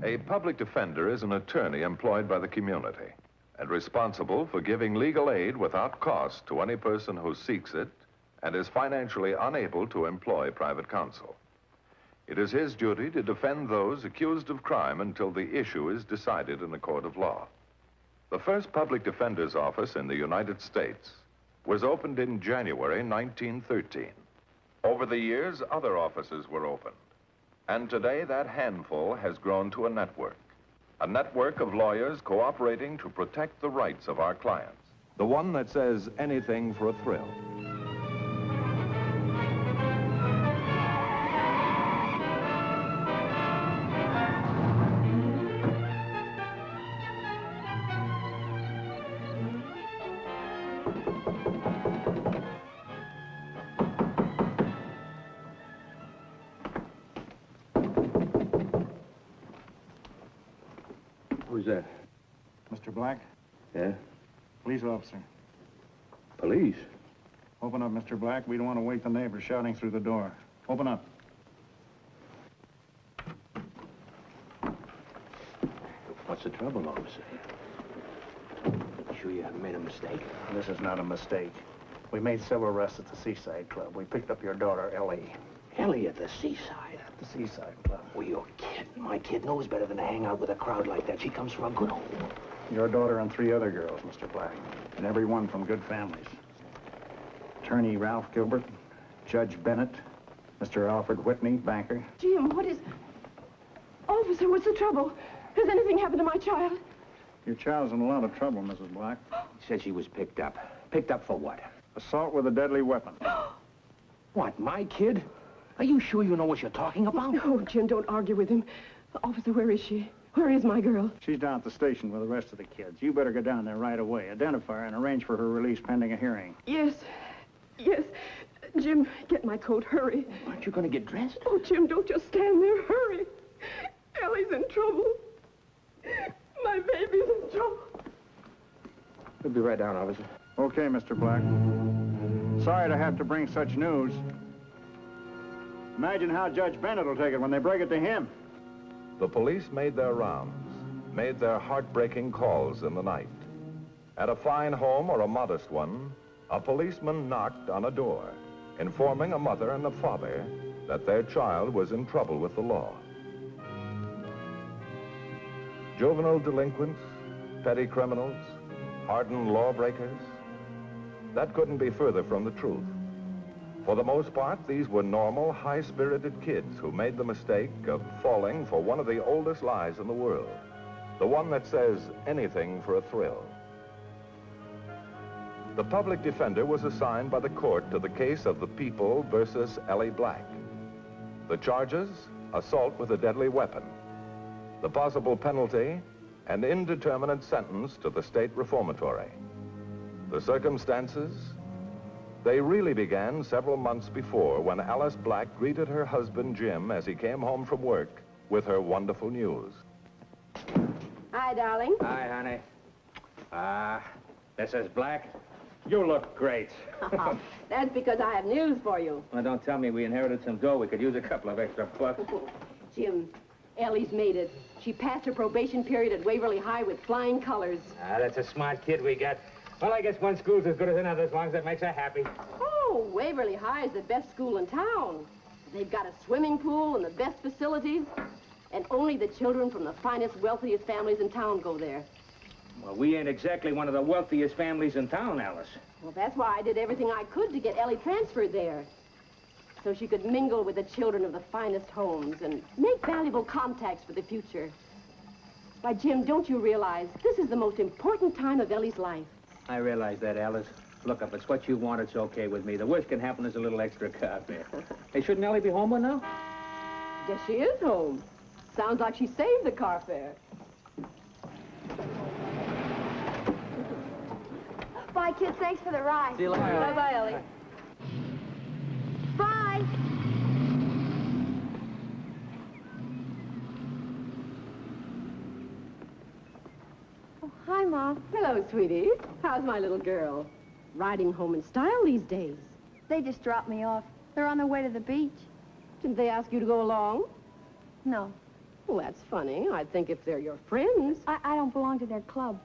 A public defender is an attorney employed by the community and responsible for giving legal aid without cost to any person who seeks it and is financially unable to employ private counsel. It is his duty to defend those accused of crime until the issue is decided in a court of law. The first public defender's office in the United States was opened in January 1913. Over the years, other offices were opened. And today, that handful has grown to a network of lawyers cooperating to protect the rights of our clients. The one that says anything for a thrill. Who's that? Mr. Black? Yeah? Police officer. Police? Open up, Mr. Black. We don't want to wake the neighbors shouting through the door. Open up. What's the trouble, officer? Sure you haven't made a mistake? This is not a mistake. We made several arrests at the Seaside Club. We picked up your daughter, Ellie. Ellie at the Seaside? At the Seaside Club. Well, you're kidding. My kid knows better than to hang out with a crowd like that. She comes from a good home. Your daughter and 3 other girls, Mr. Black. And every one from good families. Attorney Ralph Gilbert, Judge Bennett, Mr. Alfred Whitney, banker. Jim, what is... Officer, what's the trouble? Has anything happened to my child? Your child's in a lot of trouble, Mrs. Black. He said she was picked up. Picked up for what? Assault with a deadly weapon. What, my kid? Are you sure you know what you're talking about? Oh, Jim, don't argue with him. Officer, where is she? Where is my girl? She's down at the station with the rest of the kids. You better go down there right away, identify her, and arrange for her release pending a hearing. Yes. Yes. Jim, get my coat. Hurry. Aren't you going to get dressed? Oh, Jim, don't just stand there. Hurry. Ellie's in trouble. My baby's in trouble. We'll be right down, officer. Okay, Mr. Black. Sorry to have to bring such news. Imagine how Judge Bennett will take it when they break it to him. The police made their rounds, made their heartbreaking calls in the night. At a fine home or a modest one, a policeman knocked on a door, informing a mother and a father that their child was in trouble with the law. Juvenile delinquents, petty criminals, hardened lawbreakers, that couldn't be further from the truth. For the most part, these were normal, high-spirited kids who made the mistake of falling for one of the oldest lies in the world, the one that says anything for a thrill. The public defender was assigned by the court to the case of the People versus Ellie Black. The charges, assault with a deadly weapon. The possible penalty, an indeterminate sentence to the state reformatory. The circumstances, they really began several months before when Alice Black greeted her husband, Jim, as he came home from work with her wonderful news. Hi, darling. Hi, honey. Mrs. Black, you look great. That's because I have news for you. Well, don't tell me we inherited some dough. We could use a couple of extra bucks. Jim, Ellie's made it. She passed her probation period at Waverly High with flying colors. That's a smart kid we got. Well, I guess one school's as good as another as long as that makes her happy. Oh, Waverly High is the best school in town. They've got a swimming pool and the best facilities. And only the children from the finest, wealthiest families in town go there. Well, we ain't exactly one of the wealthiest families in town, Alice. Well, that's why I did everything I could to get Ellie transferred there. So she could mingle with the children of the finest homes and make valuable contacts for the future. Why, Jim, don't you realize this is the most important time of Ellie's life? I realize that, Alice. Look, if it's what you want, it's okay with me. The worst can happen is a little extra carfare. Hey, shouldn't Ellie be home by now? Guess she is home. Sounds like she saved the carfare. Bye, kids. Thanks for the ride. See you later. Bye-bye, Ellie. Bye. Oh, hi, Mom. Hello, sweetie. How's my little girl? Riding home in style these days. They just dropped me off. They're on their way to the beach. Didn't they ask you to go along? No. Well, that's funny. I'd think if they're your friends. I don't belong to their club.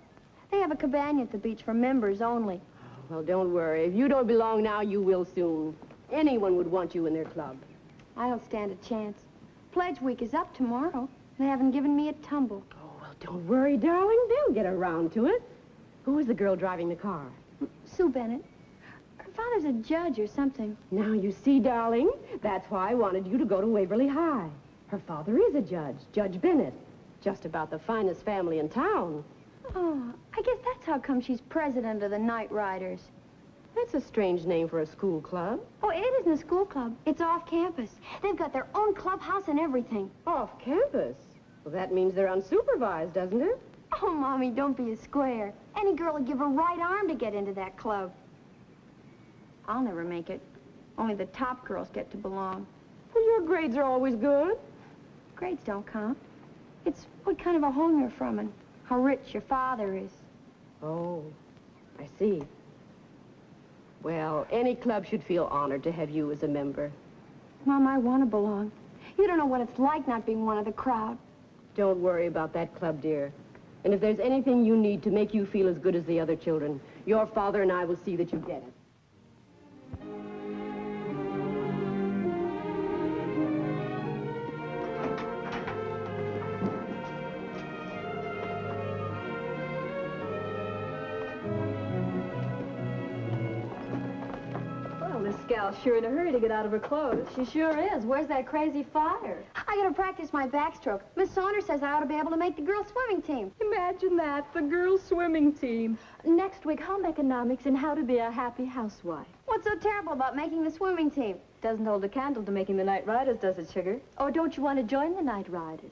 They have a cabana at the beach for members only. Well, don't worry. If you don't belong now, you will soon. Anyone would want you in their club. I don't stand a chance. Pledge week is up tomorrow. They haven't given me a tumble. Oh, well, don't worry, darling. They'll get around to it. Who is the girl driving the car? Sue Bennett. Her father's a judge or something. Now, you see, darling, that's why I wanted you to go to Waverly High. Her father is a judge, Judge Bennett. Just about the finest family in town. Oh, I guess that's how come she's president of the Night Riders. That's a strange name for a school club. Oh, it isn't a school club. It's off campus. They've got their own clubhouse and everything. Off campus? Well, that means they're unsupervised, doesn't it? Oh, Mommy, don't be a square. Any girl would give her right arm to get into that club. I'll never make it. Only the top girls get to belong. Well, your grades are always good. Grades don't count. It's what kind of a home you're from and how rich your father is. Oh, I see. Well, any club should feel honored to have you as a member. Mom, I want to belong. You don't know what it's like not being one of the crowd. Don't worry about that club, dear. And if there's anything you need to make you feel as good as the other children, your father and I will see that you get it. This gal's sure in a hurry to get out of her clothes. She sure is. Where's that crazy fire? I gotta practice my backstroke. Miss Saunders says I ought to be able to make the girls' swimming team. Imagine that, the girls' swimming team. Next week, home economics and how to be a happy housewife. What's so terrible about making the swimming team? Doesn't hold a candle to making the Night Riders, does it, sugar? Or don't you want to join the Night Riders?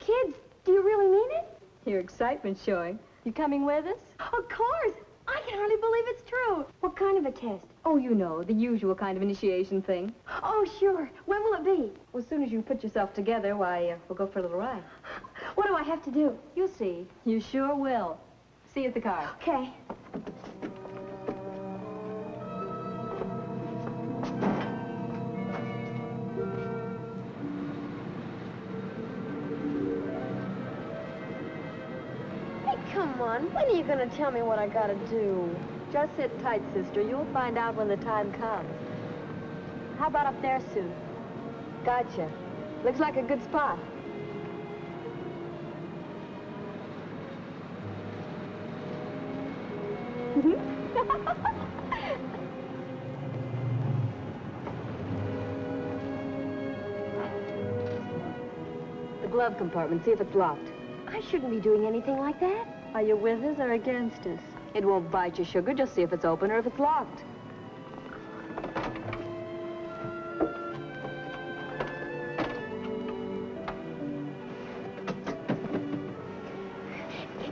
Kids, do you really mean it? Your excitement's showing. You coming with us? Of course. I can hardly believe it's true. What kind of a test? Oh, you know, the usual kind of initiation thing. Oh, sure. When will it be? Well, as soon as you put yourself together, why, we'll go for a little ride. What do I have to do? You'll see. You sure will. See you at the car. Okay. Come on, when are you going to tell me what I got to do? Just sit tight, sister. You'll find out when the time comes. How about up there, Sue? Gotcha. Looks like a good spot. The glove compartment. See if it's locked. I shouldn't be doing anything like that. Are you with us or against us? It won't bite you, sugar. Just see if it's open or if it's locked.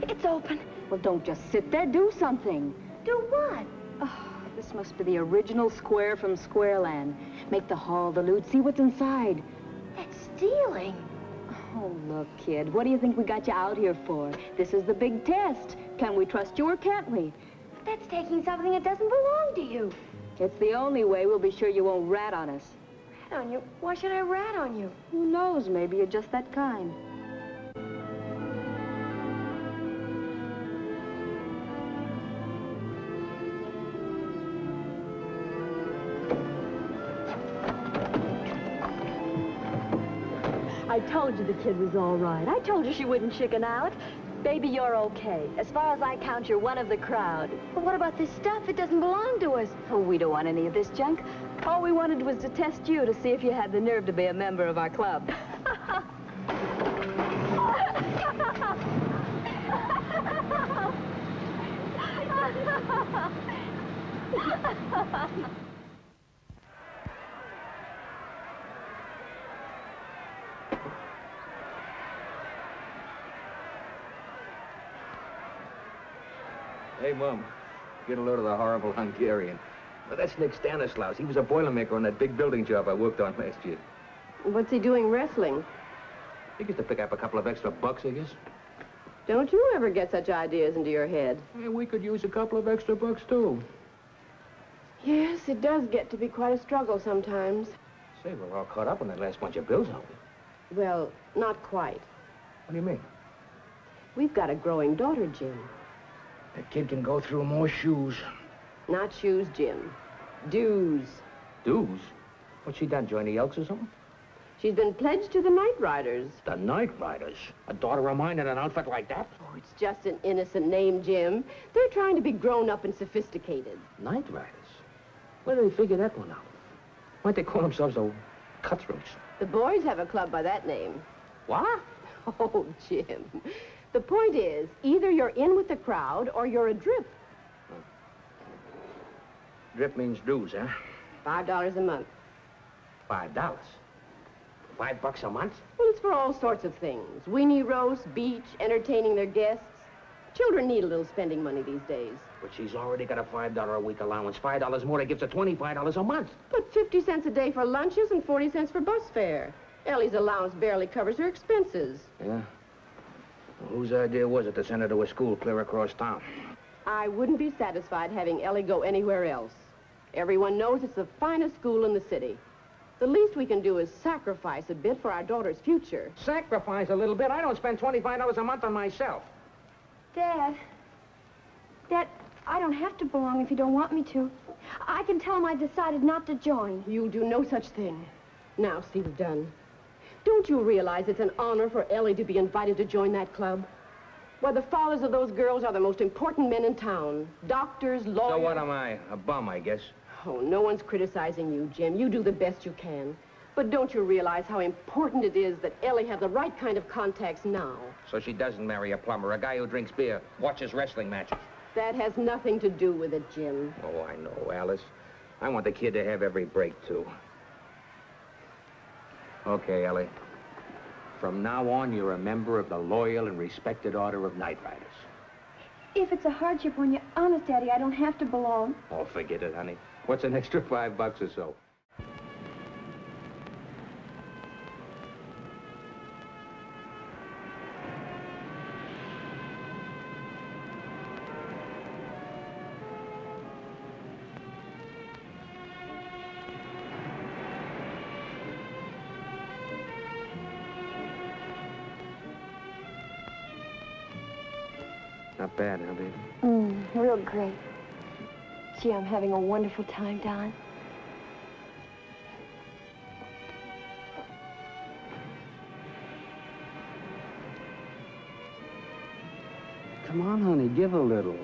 It's open. Well, don't just sit there. Do something. Do what? Oh, this must be the original square from Squareland. Make the hall, the loot, see what's inside. That's stealing. Oh, look, kid, what do you think we got you out here for? This is the big test. Can we trust you or can't we? That's taking something that doesn't belong to you. It's the only way we'll be sure you won't rat on us. Rat on you? Why should I rat on you? Who knows? Maybe you're just that kind. I told you the kid was all right. I told you she wouldn't chicken out. Baby, you're okay. As far as I count, you're one of the crowd. But what about this stuff? It doesn't belong to us. Oh, we don't want any of this junk. All we wanted was to test you to see if you had the nerve to be a member of our club. Hey, Mom, get a load of the horrible Hungarian. Well, that's Nick Stanislaus. He was a boilermaker on that big building job I worked on last year. What's he doing wrestling? He gets to pick up a couple of extra bucks, I guess. Don't you ever get such ideas into your head? Yeah, we could use a couple of extra bucks, too. Yes, it does get to be quite a struggle sometimes. Say, we're all caught up on that last bunch of bills, aren't we? Well, not quite. What do you mean? We've got a growing daughter, Jim. That kid can go through more shoes. Not shoes, Jim. Dues. Dues? What's she done, join the Elks or something? She's been pledged to the Night Riders. The Night Riders? A daughter of mine in an outfit like that? Oh, it's just an innocent name, Jim. They're trying to be grown up and sophisticated. Night Riders? Where do they figure that one out? Why'd they call themselves the Cutthroats? The boys have a club by that name. What? Oh, Jim. The point is, either you're in with the crowd or you're a drip. Drip means dues, huh? $5 a month. $5. $5 a month? Well, it's for all sorts of things. Weenie roast, beach, entertaining their guests. Children need a little spending money these days. But she's already got a $5 a week allowance. $5 more, that gives her $25 a month. But 50 cents a day for lunches and 40 cents for bus fare. Ellie's allowance barely covers her expenses. Yeah? Well, whose idea was it to send her to a school clear across town? I wouldn't be satisfied having Ellie go anywhere else. Everyone knows it's the finest school in the city. The least we can do is sacrifice a bit for our daughter's future. Sacrifice a little bit? I don't spend $25 a month on myself. Dad, I don't have to belong if you don't want me to. I can tell him I decided not to join. You'll do no such thing. Now, see, we've done. Don't you realize it's an honor for Ellie to be invited to join that club? Why, the fathers of those girls are the most important men in town. Doctors, lawyers... So what am I? A bum, I guess. Oh, no one's criticizing you, Jim. You do the best you can. But don't you realize how important it is that Ellie have the right kind of contacts now? So she doesn't marry a plumber, a guy who drinks beer, watches wrestling matches. That has nothing to do with it, Jim. Oh, I know, Alice. I want the kid to have every break, too. Okay, Ellie. From now on, you're a member of the loyal and respected Order of Night Riders. If it's a hardship on you, honest, Daddy, I don't have to belong. Oh, forget it, honey. What's an extra $5 or so? Not bad, huh, baby? Real great. Gee, I'm having a wonderful time, Don. Come on, honey, give a little.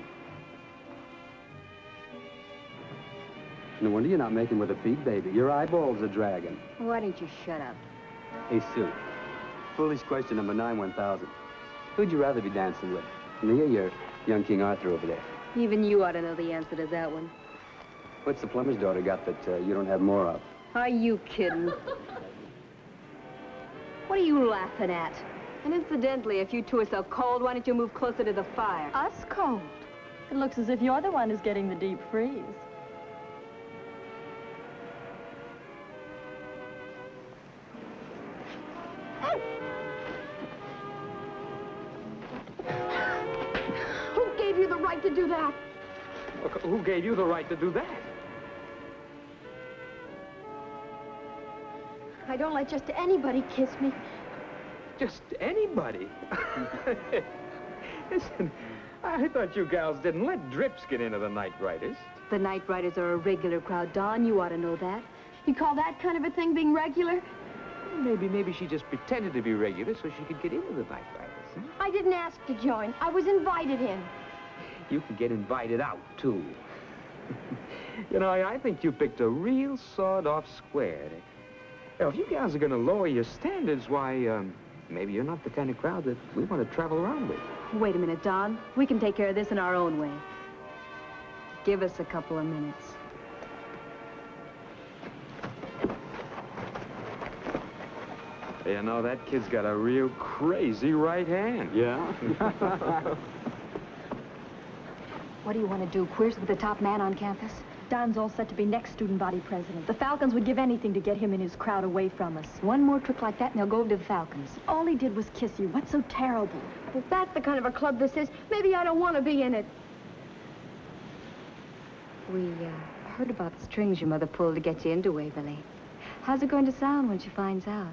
No wonder you're not making with a feed, baby. Your eyeballs are dragging. Why don't you shut up? Hey, Sue. Foolish question number 9-1000. Who'd you rather be dancing with? Me or your young King Arthur over there? Even you ought to know the answer to that one. What's the plumber's daughter got that you don't have more of? Are you kidding? What are you laughing at? And incidentally, if you two are so cold, why don't you move closer to the fire? Us cold? It looks as if you're the one who's getting the deep freeze. Who gave you the right to do that? Who gave you the right to do that? I don't let just anybody kiss me. Just anybody? Listen, I thought you gals didn't let drips get into the Night Riders. The Night Riders are a regular crowd, Don. You ought to know that. You call that kind of a thing being regular? Maybe she just pretended to be regular so she could get into the Night Riders. Huh? I didn't ask to join. I was invited in. You can get invited out, too. You know, I think you picked a real sawed-off square. Now, if you guys are going to lower your standards, why, maybe you're not the kind of crowd that we want to travel around with. Wait a minute, Don. We can take care of this in our own way. Give us a couple of minutes. You know, that kid's got a real crazy right hand. Yeah? What do you want to do? Quiz with the top man on campus? Don's all set to be next student body president. The Falcons would give anything to get him and his crowd away from us. One more trick like that and they'll go over to the Falcons. All he did was kiss you. What's so terrible? If that's the kind of a club this is, maybe I don't want to be in it. We heard about the strings your mother pulled to get you into Waverly. How's it going to sound when she finds out?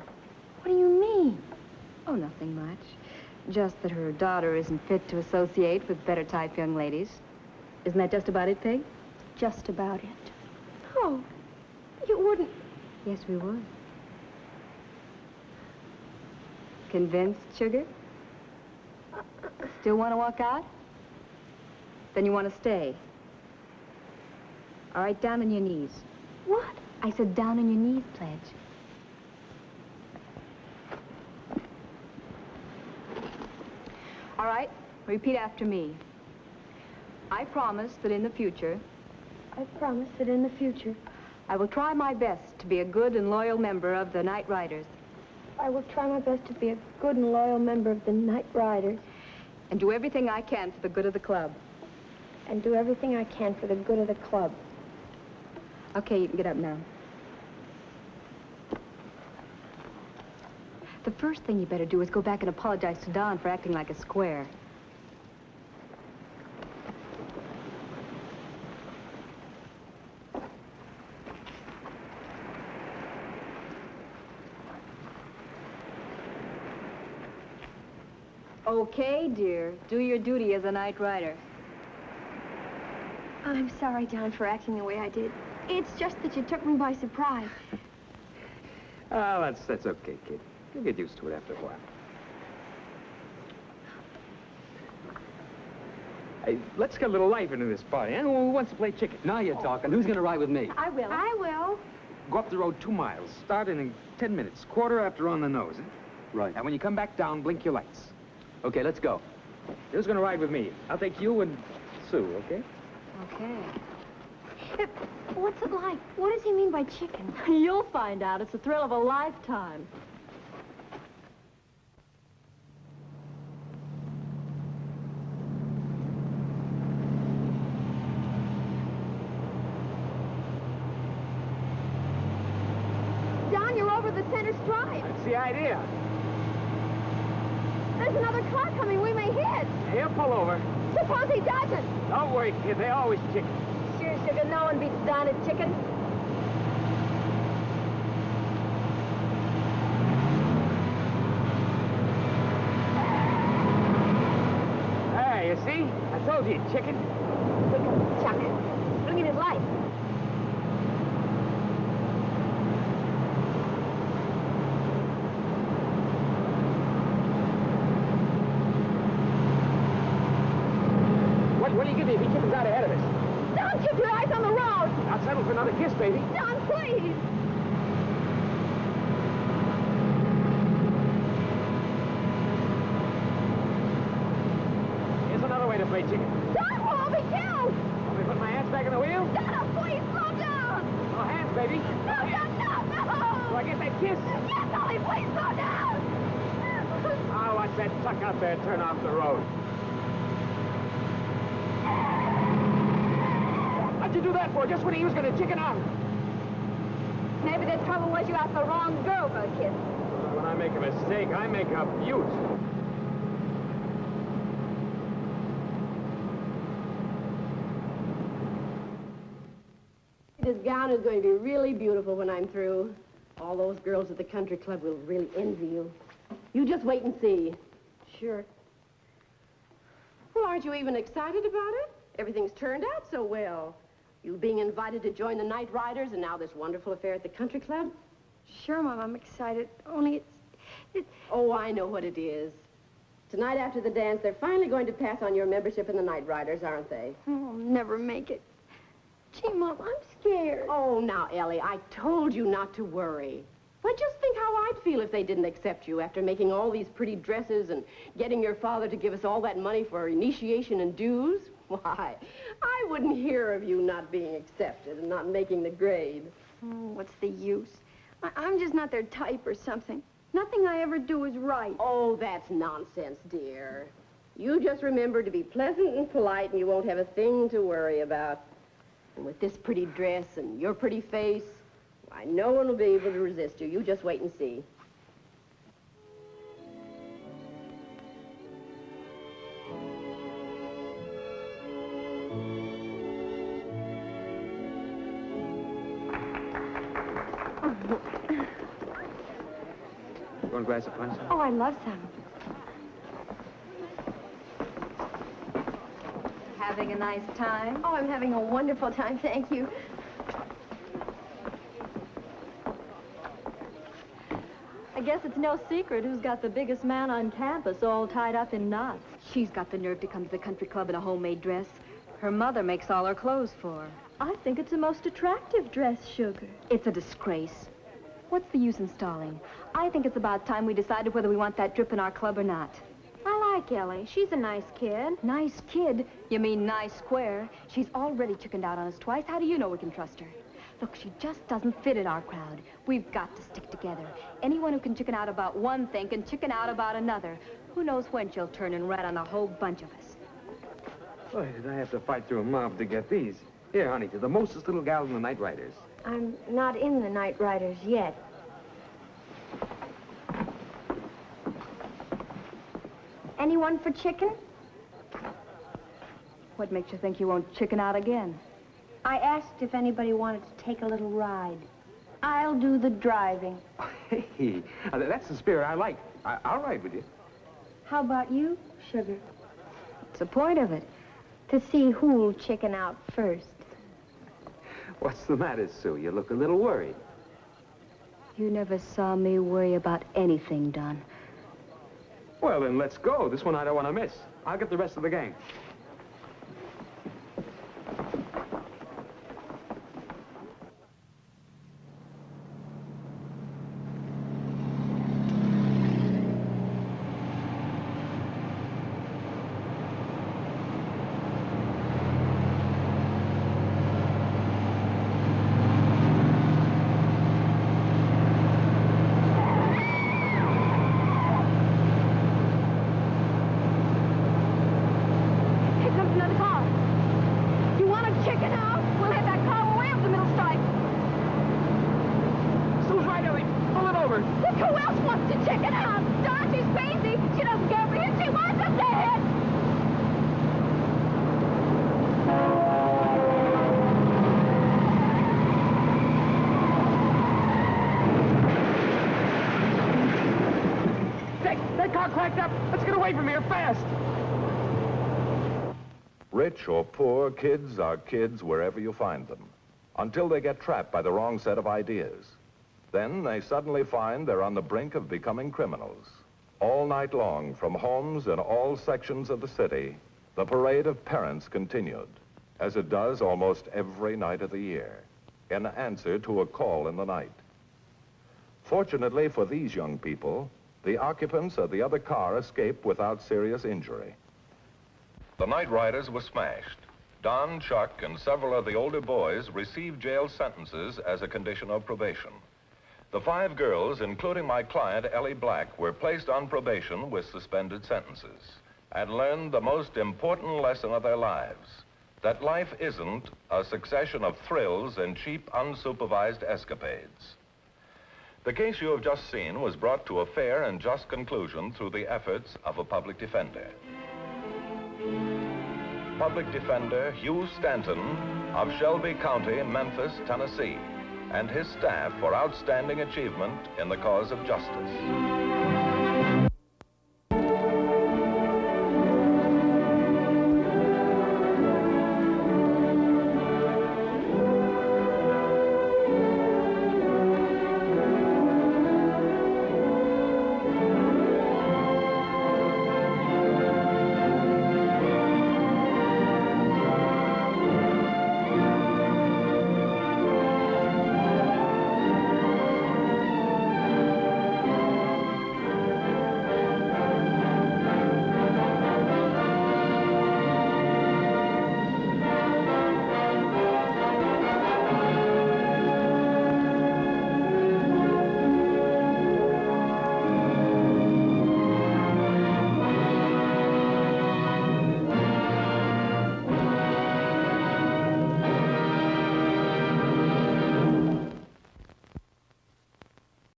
What do you mean? Oh, nothing much. Just that her daughter isn't fit to associate with better-type young ladies. Isn't that just about it, Peg? Just about it. Oh, you wouldn't... Yes, we would. Convinced, sugar? Still want to walk out? Then you want to stay. All right, down on your knees. What? I said down on your knees, Pledge. All right, repeat after me. I promise that in the future, I promise that in the future, I will try my best to be a good and loyal member of the Night Riders I will try my best to be a good and loyal member of the Night Riders and do everything I can for the good of the club. and do everything I can for the good of the club. Okay, you can get up now. The first thing you better do is go back and apologize to Don for acting like a square. Okay, dear. Do your duty as a night rider. I'm sorry, Don, for acting the way I did. It's just that you took me by surprise. Oh, that's okay, kid. You'll get used to it after a while. Hey, let's get a little life into this party, huh? Who wants to play chicken? Now you're talking. Who's gonna ride with me? I will. I will. Go up the road 2 miles. Start in 10 minutes. Quarter after on the nose, huh? Right. And when you come back down, blink your lights. Okay, let's go. Who's gonna ride with me? I'll take you and Sue, okay? Okay. What's it like? What does he mean by chicken? You'll find out. It's the thrill of a lifetime. Don, you're over the center stripe. That's the idea. There's another car coming. We may hit. He'll pull over. Suppose he doesn't. Don't worry, kid. They always chicken. Sure, sugar, no one beats Don at chicken. Hey, you see? I told you, chicken. Wake up, Chuck. Bring in his light. What do you give me if he chickens out ahead of us? Don, keep your eyes on the road. I'll settle for another kiss, baby. Don, please. Here's another way to play chicken. Don, we'll all be killed. Want me to put my hands back on the wheel? Don, please, slow down. No hands, baby. No, Don, no. Do I get that kiss? Yes, Ollie, please, slow down. I'll watch that truck out there turn off the road. What'd you do that for? Just when he was going to chicken out. Maybe the trouble was you asked the wrong girl for a kiss. When I make a mistake, I make a beaut. This gown is going to be really beautiful when I'm through. All those girls at the country club will really envy you. You just wait and see. Sure. Well, aren't you even excited about it? Everything's turned out so well. You being invited to join the Night Riders and now this wonderful affair at the country club. Sure, Mom, I'm excited. Only it's... Oh, I know what it is. Tonight after the dance, they're finally going to pass on your membership in the Night Riders, aren't they? Oh, I'll never make it. Gee, Mom, I'm scared. Oh, now, Ellie, I told you not to worry. Why, just think how I'd feel if they didn't accept you after making all these pretty dresses and getting your father to give us all that money for initiation and dues. Why, I wouldn't hear of you not being accepted and not making the grade. Oh, what's the use? I'm just not their type or something. Nothing I ever do is right. Oh, that's nonsense, dear. You just remember to be pleasant and polite and you won't have a thing to worry about. And with this pretty dress and your pretty face, why, no one will be able to resist you. You just wait and see. Want a glass of punch? Oh, I'd love some. Having a nice time? Oh, I'm having a wonderful time, thank you. I guess it's no secret who's got the biggest man on campus all tied up in knots. She's got the nerve to come to the country club in a homemade dress. Her mother makes all her clothes for her. I think it's a most attractive dress, Sugar. It's a disgrace. What's the use in stalling? I think it's about time we decided whether we want that drip in our club or not. I like Ellie. She's a nice kid. Nice kid? You mean nice square? She's already chickened out on us twice. How do you know we can trust her? Look, she just doesn't fit in our crowd. We've got to stick together. Anyone who can chicken out about one thing can chicken out about another. Who knows when she'll turn and rat on a whole bunch of us. Boy, did I have to fight through a mob to get these. Here, honey, to the mostest little gals in the Night Riders. I'm not in the Night Riders yet. Anyone for chicken? What makes you think you won't chicken out again? I asked if anybody wanted to take a little ride. I'll do the driving. Hey, that's the spirit I like. I'll ride with you. How about you, Sugar? What's the point of it? To see who'll chicken out first. What's the matter, Sue? You look a little worried. You never saw me worry about anything, Don. Well, then let's go. This one I don't want to miss. I'll get the rest of the gang. Rich or poor, kids are kids wherever you find them, until they get trapped by the wrong set of ideas. Then they suddenly find they're on the brink of becoming criminals. All night long, from homes in all sections of the city, the parade of parents continued, as it does almost every night of the year, in answer to a call in the night. Fortunately for these young people, the occupants of the other car escaped without serious injury. The Night Riders were smashed. Don, Chuck, and several of the older boys received jail sentences as a condition of probation. The 5 girls, including my client, Ellie Black, were placed on probation with suspended sentences and learned the most important lesson of their lives, that life isn't a succession of thrills and cheap, unsupervised escapades. The case you have just seen was brought to a fair and just conclusion through the efforts of a public defender. Public Defender Hugh Stanton of Shelby County, Memphis, Tennessee, and his staff for outstanding achievement in the cause of justice.